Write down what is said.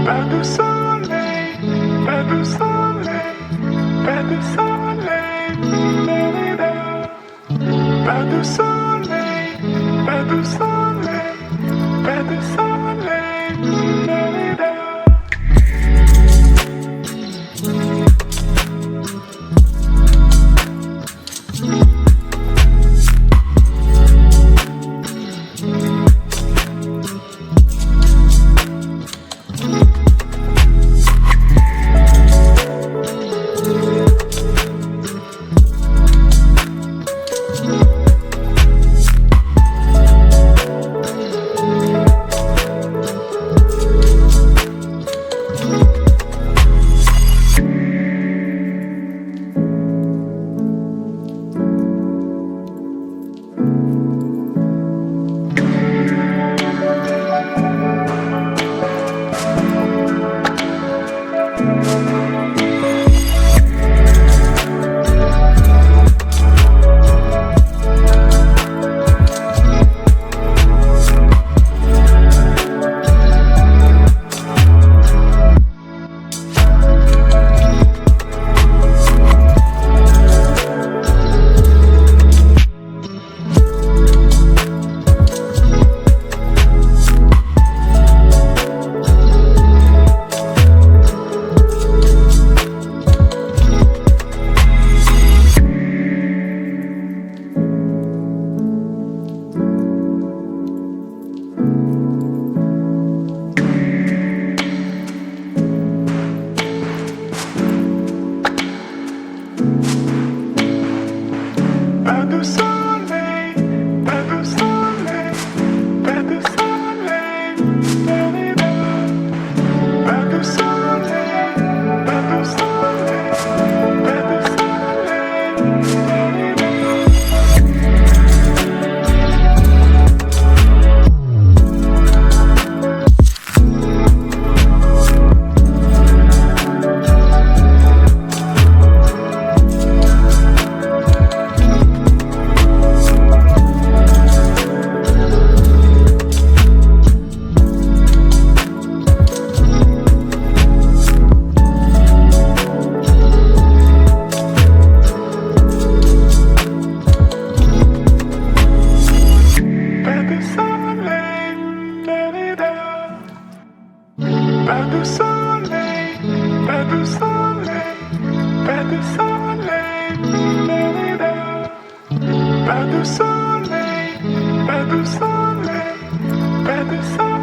Pas de soleil, pas de soleil, pas de soleil, pas de soleil, pas de soleil, pas de soleil. Pas de soleil, pas de soleil, pas de soleil, pas de soleil, pas de soleil, pas de Pas de soleil, pas de soleil, pas de soleil, pas de soleil, pas de soleil, pas de soleil.